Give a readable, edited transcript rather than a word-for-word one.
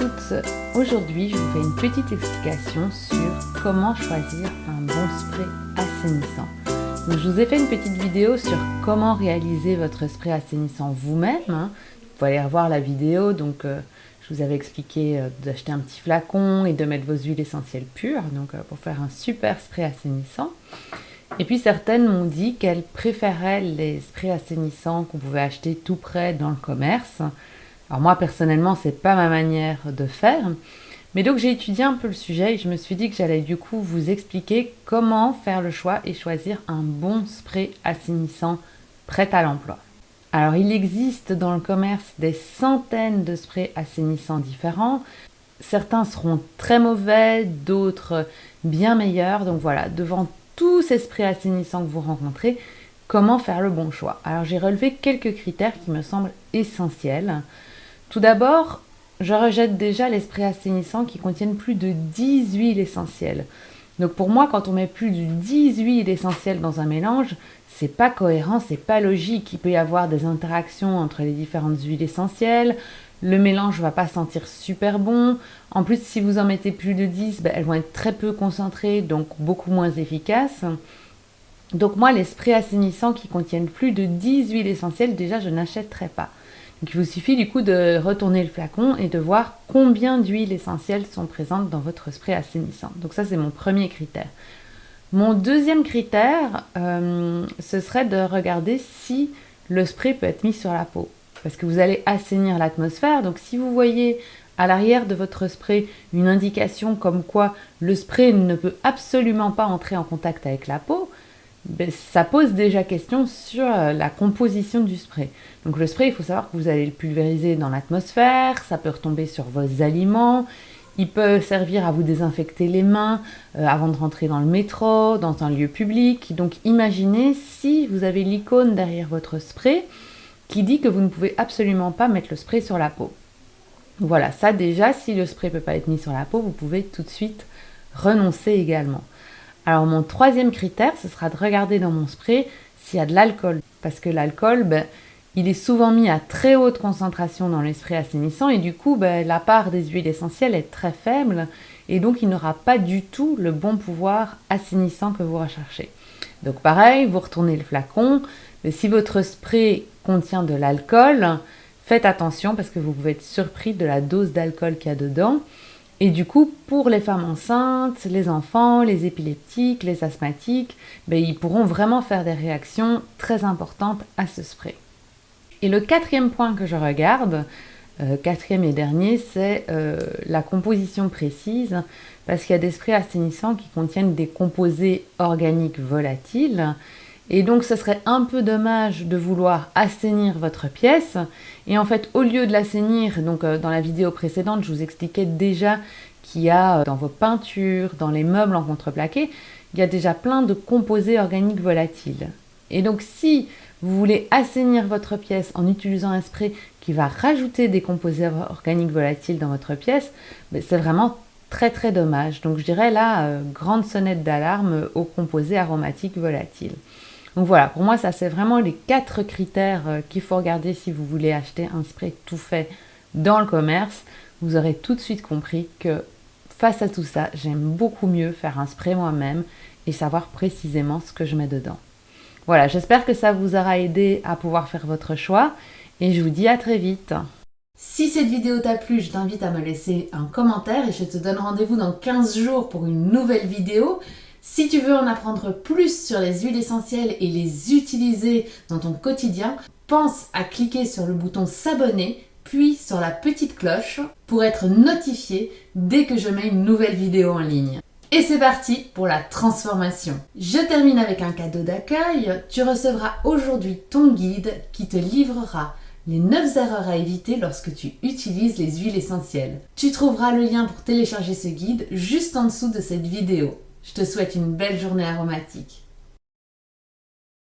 toutes, aujourd'hui je vous fais une petite explication sur comment choisir un bon spray assainissant. Donc, je vous ai fait une petite vidéo sur comment réaliser votre spray assainissant vous-même. Vous pouvez aller revoir la vidéo, donc je vous avais expliqué d'acheter un petit flacon et de mettre vos huiles essentielles pures pour faire un super spray assainissant. Et puis certaines m'ont dit qu'elles préféraient les sprays assainissants qu'on pouvait acheter tout près dans le commerce. Alors moi personnellement c'est pas ma manière de faire, mais donc j'ai étudié un peu le sujet et je me suis dit que j'allais du coup vous expliquer comment faire le choix et choisir un bon spray assainissant prêt à l'emploi. Alors il existe dans le commerce des centaines de sprays assainissants différents. Certains seront très mauvais, d'autres bien meilleurs. Donc voilà, devant tous ces sprays assainissants que vous rencontrez, comment faire le bon choix? Alors j'ai relevé quelques critères qui me semblent essentiels. Tout d'abord, je rejette déjà les sprays assainissants qui contiennent plus de 10 huiles essentielles. Donc pour moi, quand on met plus de 10 huiles essentielles dans un mélange, c'est pas cohérent, c'est pas logique. Il peut y avoir des interactions entre les différentes huiles essentielles. Le mélange va pas sentir super bon. En plus, si vous en mettez plus de 10, elles vont être très peu concentrées, donc beaucoup moins efficaces. Donc moi, les sprays assainissants qui contiennent plus de 10 huiles essentielles, déjà, je n'achèterai pas. Donc il vous suffit du coup de retourner le flacon et de voir combien d'huiles essentielles sont présentes dans votre spray assainissant. Donc ça, c'est mon premier critère. Mon deuxième critère, ce serait de regarder si le spray peut être mis sur la peau. Parce que vous allez assainir l'atmosphère. Donc si vous voyez à l'arrière de votre spray une indication comme quoi le spray ne peut absolument pas entrer en contact avec la peau, ça pose déjà question sur la composition du spray. Donc le spray, il faut savoir que vous allez le pulvériser dans l'atmosphère, ça peut retomber sur vos aliments, il peut servir à vous désinfecter les mains avant de rentrer dans le métro, dans un lieu public. Donc imaginez si vous avez l'icône derrière votre spray qui dit que vous ne pouvez absolument pas mettre le spray sur la peau. Voilà, ça déjà, si le spray ne peut pas être mis sur la peau, vous pouvez tout de suite renoncer également. Alors mon troisième critère, ce sera de regarder dans mon spray s'il y a de l'alcool. Parce que l'alcool, il est souvent mis à très haute concentration dans les sprays assainissants et du coup, la part des huiles essentielles est très faible et donc il n'aura pas du tout le bon pouvoir assainissant que vous recherchez. Donc pareil, vous retournez le flacon. Mais si votre spray contient de l'alcool, faites attention parce que vous pouvez être surpris de la dose d'alcool qu'il y a dedans. Et du coup, pour les femmes enceintes, les enfants, les épileptiques, les asthmatiques, ils pourront vraiment faire des réactions très importantes à ce spray. Et le quatrième point que je regarde, quatrième et dernier, c'est la composition précise, parce qu'il y a des sprays assainissants qui contiennent des composés organiques volatiles. Et donc, ce serait un peu dommage de vouloir assainir votre pièce. Et en fait, au lieu de l'assainir, donc dans la vidéo précédente, je vous expliquais déjà qu'il y a dans vos peintures, dans les meubles en contreplaqué, il y a déjà plein de composés organiques volatiles. Et donc, si vous voulez assainir votre pièce en utilisant un spray qui va rajouter des composés organiques volatiles dans votre pièce, c'est vraiment très très dommage. Donc, je dirais là, grande sonnette d'alarme aux composés aromatiques volatiles. Donc voilà, pour moi, ça c'est vraiment les 4 critères qu'il faut regarder si vous voulez acheter un spray tout fait dans le commerce. Vous aurez tout de suite compris que face à tout ça, j'aime beaucoup mieux faire un spray moi-même et savoir précisément ce que je mets dedans. Voilà, j'espère que ça vous aura aidé à pouvoir faire votre choix et je vous dis à très vite. Si cette vidéo t'a plu, je t'invite à me laisser un commentaire et je te donne rendez-vous dans 15 jours pour une nouvelle vidéo. Si tu veux en apprendre plus sur les huiles essentielles et les utiliser dans ton quotidien, pense à cliquer sur le bouton s'abonner, puis sur la petite cloche pour être notifié dès que je mets une nouvelle vidéo en ligne. Et c'est parti pour la transformation. Je termine avec un cadeau d'accueil. Tu recevras aujourd'hui ton guide qui te livrera les 9 erreurs à éviter lorsque tu utilises les huiles essentielles. Tu trouveras le lien pour télécharger ce guide juste en dessous de cette vidéo. Je te souhaite une belle journée aromatique.